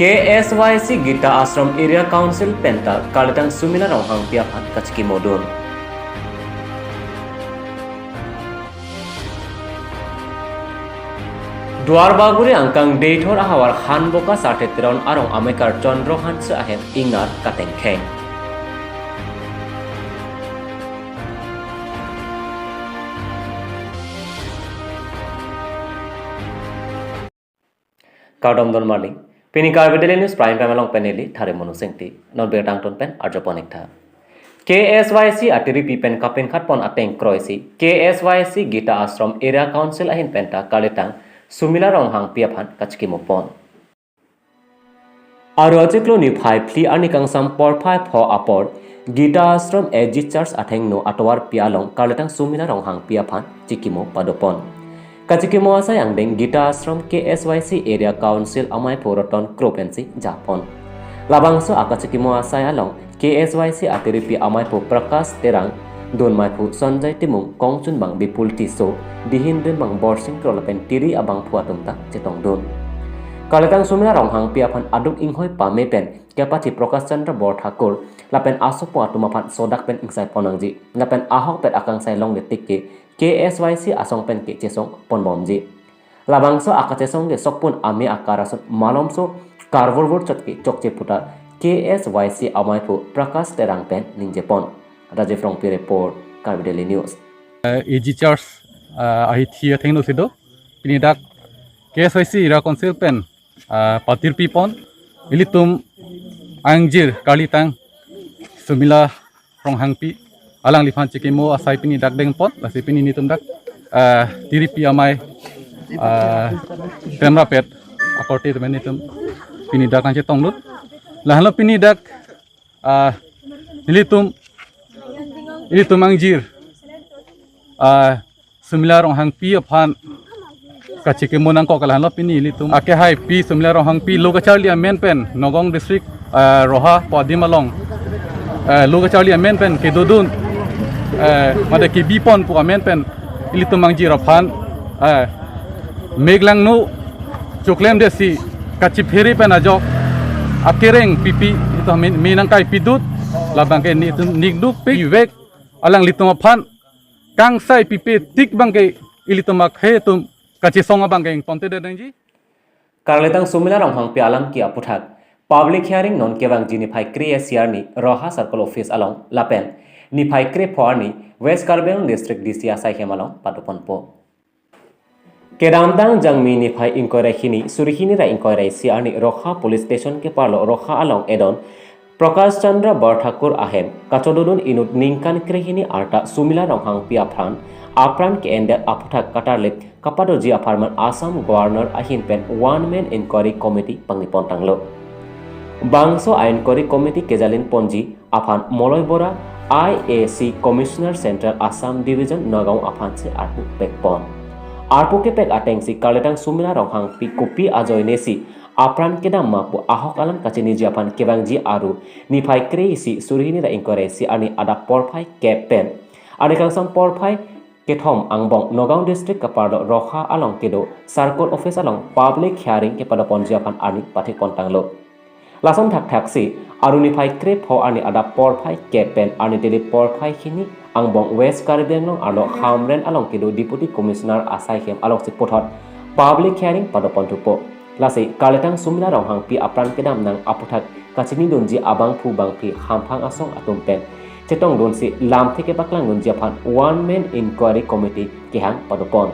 KSYC Gita Ashram Area Council Penta Kalitang Sumila Ronghang Piapat Kachki Modun Dwarbaguri angkang Deitor Ahawar Han Boka Sartetron Arong Amekar Chandro Han Sahem Ingar Katengkeng Kaudom Don Marling Pinikar Videli News Prime Time along Penelli, Tharemono Sengti, not Bertangton Pen, Arjaponecta. KSYC Atiri Pipen Kapin Katpon Ateng Croisi, KSYC Gita Ashram Area Council Ahin Penta, Kalitang, Sumila Ronghang Piapan, Kachkimopon. Arojiklo Nipai Pli Anikang Sam Porpai Po Apor, Gita Ashram Eji Church Ateng no Atwar Pialong, Kalitang Sumila Ronghang Piapan, Chikimo Padopon. Kachikimo asayang ding Gita Ashram KSYC Area Council Amai Poroton Kropensi Japon. Labangso akachikimo asayalong KSYC Atiripi Amai Po Prakas Terang Don Maipu Sanjay Timung Kongchun Bang Bipul Tiso Dihindrin Bang Borsing Krolapen Tiri Abang Puatumta Chetong Don. Kalitang Sumila Ronghang Piapan Aduk Inghoy Pamepen Kapati Prokas Chandra Borthakur Lapen Aso Puatumapan Sodak Pen Ingsai Ponangji Lapen Ahok Pet Akang Sai Long Detikki KSYC asong pen ke chesong ponbomji labangso akachesong ge sokpun ami akarason malomso karvorvor chotki chokche puta KSYC amaipu Prakas Terang pen ningjepon Rajiv Rongpi report Karbideli News AG Church ahi thia thengno sido pinidak KSYC ira council pen patir pipon ilitum angjir kalitang Sumila Ronghangpi alang lifan cikimo asai pini dak deng pot lasi pini nitum dak tiripi amai temra pet aporte temen nitum pini dak anche tonglut lahlo pini dak ilitum angjir Sumila Ronghang pi aphan kachikimo nang ko kalahlo pini ilitum ake hai pi Sumila Ronghang pi logachali amen pen Nogong district roha podimalong logachali amen pen kedodun mada ki bipon pu amen pen ilitum mangji raphan meglang no choklem desi kachiperi pen ajok akereng pipi itu minang kai pidut labang ke nigduk pe wek alang litum aphan kang sai pipi tik bangke ilitum akhe tum kachisong bangke ponte denji Karletang Sumila Ronghang Pialam ki aputhak public hearing non kewang jini phai kriya siarni Roha Circle Office along Lapen ni phai kre phorni West Karbeng District DC asai hemalong padopon po Kedamdang jangmi ni phai inquiry hini surihini ra inquiry siarni Roha Police Station ke parlo Roha along Edon Prakash Chandra Borthakur ahem kachododun inut ningkan krehini arta Sumila Ronghang Piaphan apran ke ende aputhak katarlet kapadoji aparman Assam Governor ahin pen one man inquiry committee pangnipon tanglo Bangso Inquiry Committee Kejalin Ponji Aphan Moloi Bora IAC Commissioner Central Assam Division Nagaon Aphan se Arpu Pekpon Arpu ke pek atengsi Kalitang Sumila Ronghang pi kupi ajoy nesi apran kedam mapu ahok alam kachini Japan kebangji aru ni phai kreisi surihini ra inquiry si ani ada porphai kepen ani kangsam porphai kethom angbong Nagaon District kapardo Roha along kedo Circle Office along public hearing ke pada ponji Aphan ani pathik pontanglo Lason thak taksi aruni phai krep ho ani ada porphai kepen ani deli porphai hini angbong West Karbeng long alo hamren along kedo deputy commissioner asai hem along sipothot public hearing padopon tupo lasi Kalitang Sumila Ronghang pi apran kedam nang aputhak kachini donji abang phu bang pi hamphang asong atumpen chetong donsi lam theke baklang donji aphan one man inquiry committee kehang padopon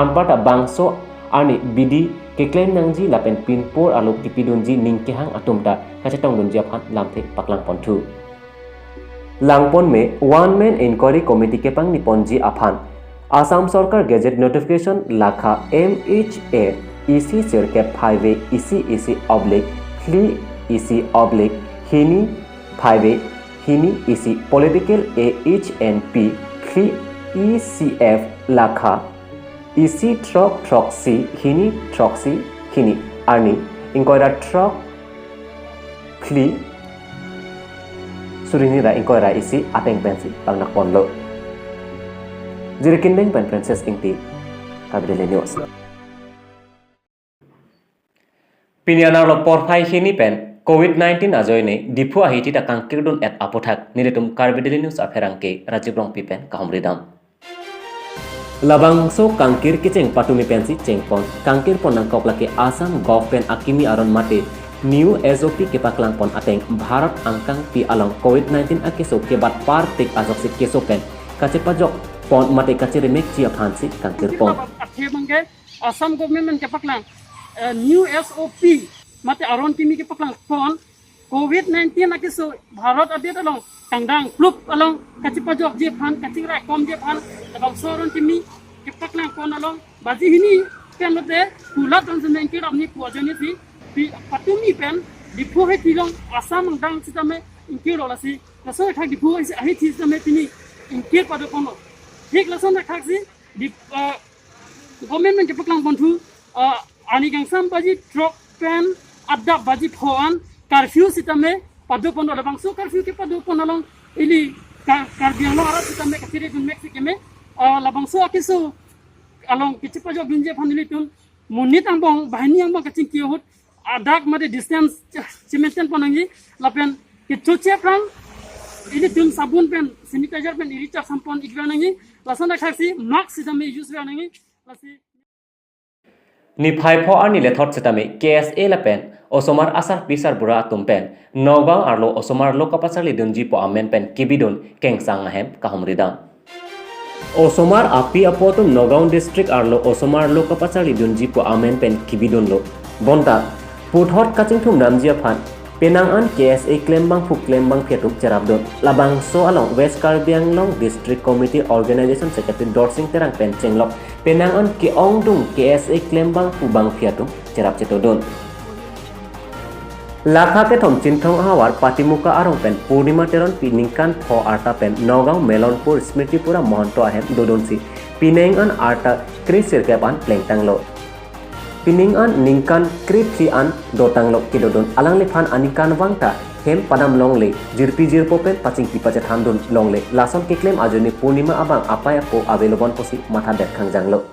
anpata bangso ani bidi Keklen nangji lapen pinpor aluk tipidunji ningkehang atumta kacetong dunji aphan lamte paklang pontu. Langpon me one man inquiry committee ke pang niponji aphan Assam Sarkar Gazette notification lakha MHA EC circuit 5 EC oblique Hli EC oblique Hini 5 Hini EC political AHNP Hli ECF lakha EC truck C hini arni inquiry truck Hli surini ra inquiry isi ateng pensi pangnak ponlo jirikindeng pen Princess Ingti Karbideli News Pinianar lo porfai hini pen COVID-19 ajoine dipu ahiti ta kangkirdun et apothak niletum Carbideli News aferangke Rajibrong pipen kahumridam. Labangso kangkir kiceng patumi pensi cengpon kangkir pon nangkop lake Assam Golf pen akimi aron mate new SOP ke paklang pon ateng Bharat angkang pi along COVID-19 akeso ke bat partik azok si keso pen kace pajok pon mate kace remek chia phansi kangkir pon. Assam government ke paklang new SOP mate aron kimi ke paklang pon COVID-19 akeso Bharat adet along tangdang flup along kaci pajok je phan kaci rai kom je phan along soron kimi ke paklang pon along baji hini pen mate pula tanzmen ke ramni pojani si pi patumi pen dipu he tilong Assam dang sitame inke rolasi laso thak dipu he thi sitame tini inke pado kono thik laso na thak si di government ke paklang pon thu ani gangsam baji truck pen adda baji phoan curfew sitame padu pon labang so curfew ke padu pon along ili karbiang lo arat sitame katire gun mexico me labang so akiso along kichipa jo gunje family tun munit ambong bahini ambong kaching kiot adak made distance cimenten ponangi lapen kichuche prang ili tun sabun pen sanitizer pen iri chak sampon igranangi lasana khaksi mask sitame use ranangi lasi Ni phaipo ani lethot sitame KSA lapen Osomar asar pisar bura tumpen Nogam arlo Osomar lokapasali dunji po amen pen kibidun kengsang ahem kahumridam. Osomar api apotum Nogam district arlo Osomar lokapasali dunji po amen pen kibidun lo. Bonta puthot kaching thum namjia phan penangan KSA klembang fu klembang phetuk cherabdon labang so along West Karbiang Long District Committee Organization Secretary Dorsing terang pen chenglok penangan ki ongdung KSA klembang fu bang phetuk cherab chetodon. Lakha ke thom chinthong awar patimuka arong pen Purnima teron piningkan pho arta pen Nogam Melonpur Smitipura Mohanto ahem dodonsi pinengan arta krisir kepan plengtanglo piningan ningkan kripsi an dotanglo kidodon alang lephan anikan wangta hem padam longle jirpi jirpo pen paching pipache thandon longle lason ke claim ajoni Purnima abang apaya po avelobon posi matha det khangjanglo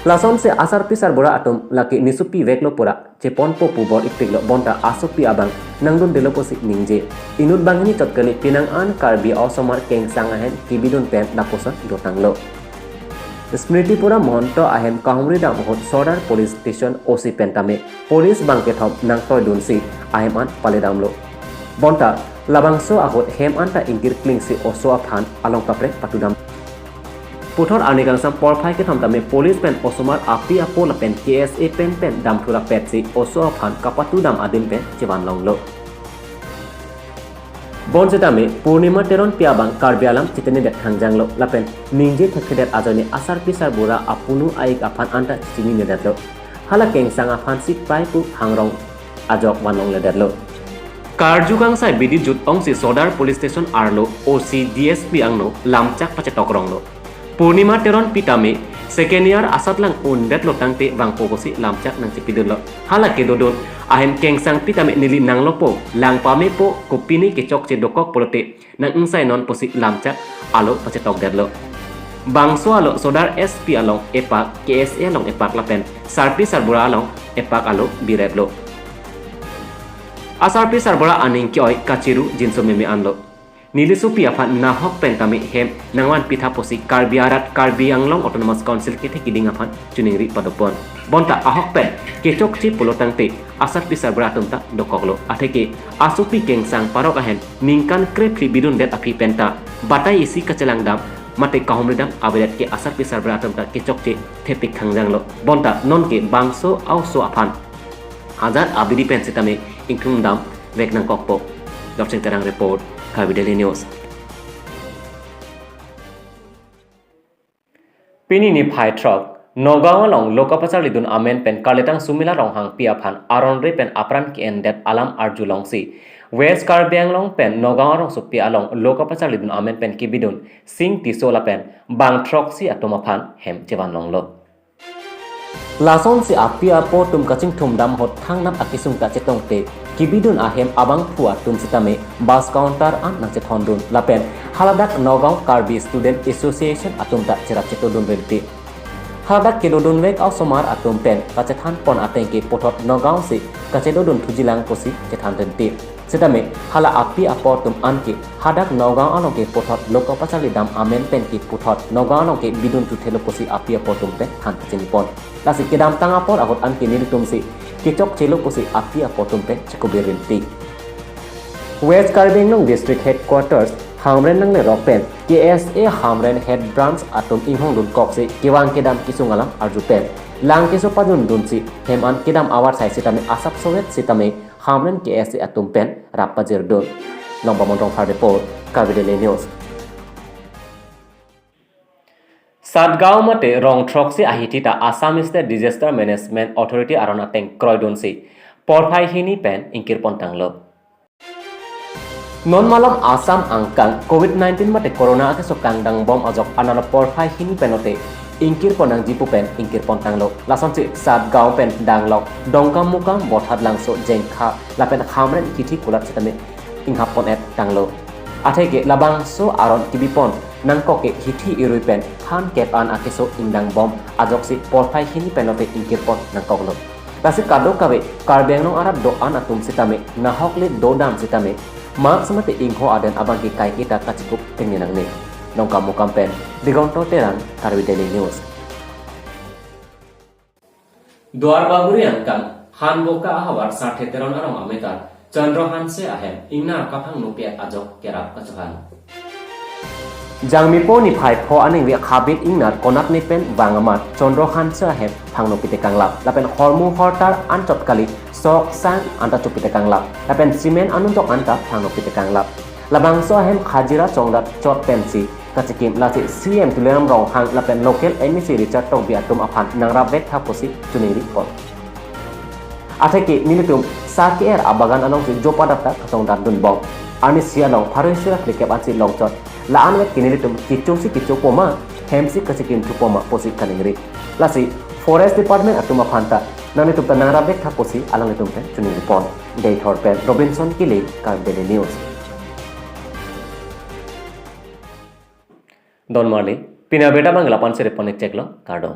Lason se asar pisar bora atom laki nisupi veklo pura cepon po pubor iktiglo bonta asupi abang nangdon delo posik ningje inut bangini chotkali pinangan karbi Osomar kengsang ahen kibidun pen daposan dotanglo Smitipura Mohanto ahem kahumridam hot Sodar Police Station OC pentame police bangke thom nangtoy dunsi ahem an paledamlo bonta labangso ahot hem anta ingir klingsi oso aphan along kapre patudam Puthor anigang sam porphai ke thom tame police pen Osomar api apola pen KSA pen dam thura petsi oso aphan kapatu dam adin pen cheban longlo Bon setame Purnima teron piabang karbialam chitene det khangjanglo lapen ningje thakhedet ajoni asar pisar bura apunu aik aphan anta chini nedetlo hala kengsang aphan sik pai pu hangrong ajok wanong ledetlo Karjugang sai bidi jut ongsi Sodar Police Station arlo OC DSP angno lamchak pache tokronglo Purnima teron pitame second year asatlang undet lo tangte bangpo kosi lamchak nang cipidun lo hala kedodon ahem kengsang pitame nili nanglo po lang pame po kopini kecok ce dokok polote nang insai non posi lamchak alo pace tok derlo bangso alo Sodar SP along epak KSA along epak lapen sarpi sarbura along epak alo bireblo asarpi sarbura aning kyoi kachiru jinso meme anlo Nilisupi afan nahok pentame hem nangwan pitha posi Karbiarat Karbianglong Autonomous Council ke thekiding afan chuningri padopon bonta ahok pen kechok chi polotangte asar pisar bratumta dokoklo atheke asupi kengsang parok ahen ningkan krepli bidun det api penta batai isi kachelangdam mate kahumridam abedat ke asar pisar bratumta kechok chi thepik khangjanglo bonta non ke bangso auso afan hazar abidi pensitame ingkungdam veknang kokpo Dr. Terang report Carbideli News. Pini ni phai truck Nogam along lokapasar lidun amen pen kaletang sumila rong hang pia phan aron re pen apran ki endet alam arju long si West Karbiang long pen Nogam rong supi along lokapasar lidun amen pen kibidun sing tisola pen bang truck si atoma phan hem cheban long lo Lason si api apo tum kaching thum dam hot thang nam akisung ka chetong te kibidun ahem abang phua tum sitame bus counter an nang chethondun lapen haladak Nogam Karbi Student Association atumta cherap chetodun renti hadak kelodon wek au somar atom pen kacethan pon ateng ke pothot nogao se kacedodon thujilang posi cethan tente setame hala api aportum anke hadak nogao along ke pothot loka pachali dam amen pen ke pothot nogao along ke bidun tu thelo posi api aportum pen han chini pon lasi kedam tang apor agot anke nilitum se kechok chelo posi api aportum pen chikobirinti West Karbi Anglong District Headquarters Hamren nang le ropen KSA Hamren Head Branch atom inghong dun kok se kiwang kedam kisungalam arjupen lang keso padun dun si heman kedam awar sai sitame asap sovet sitame Hamren KSA atom pen rapajir dun lomba montrong far report Karbi Daily News Satgao mate rong trok si ahitita Assam State Disaster Management Authority arona teng kroidun si porphai hini pen inkir pontanglo Non malam Assam angkang COVID-19 mate corona ake so kangdang bom ajok anana porphai hini penote ingkir ponang jipu pen ingkir pontanglo lason si Satgao pen danglok dongkam mukam bothat langso jengkha lapen khamren kiti kulat sitame inghap pon et tanglo atheke labang so aron tibipon nangkoke hithi irui pen khan kep an ake so indang bom ajok si porphai hini penote ingkir pon nangkoklo Lasik kadok kawe Karbenglong arab do an atum sitame nahokle do dam sitame Mak semate ingho aden abang ki kai kita kacikup tenginang ni. Nong kamu kampen digonto terang Karbi Daily News. Duar baguri angkang han boka ahawar sathe teron arong amekar Chandra Hanse ahem ingna kaphang nupia ajok kerap kachohan. Jangmi po ni phai pho aning wi khabit ingnar konak ni pen bangamat Chandra Hanse ahem phangno pite kanglap lapen hormu hortar antot kali sok sang anta chupite kanglap lapen simen anuntok anta phangno pite kanglap labang so ahem khajira chongdat chot pensi kachikim lati CM tulenam rong hang lapen local MEC Richard tok bi atum aphan nangra vet thaposi tuniri pon atheki nilitum saker abagan anong si jopadata chongdat dun bong ani sialong pharisira klikep ansi longchot la anwet kinilitum kichosi kichopoma hemsi kachikim thupoma posi kaningri lasi Forest Department atuma phanta nani tum tanang rabek thaposi alang tum pen chuni report day thorpen Robinson Kile Karbi Daily News Don Marley pina beta bangla pan sere ponek cheklo kardon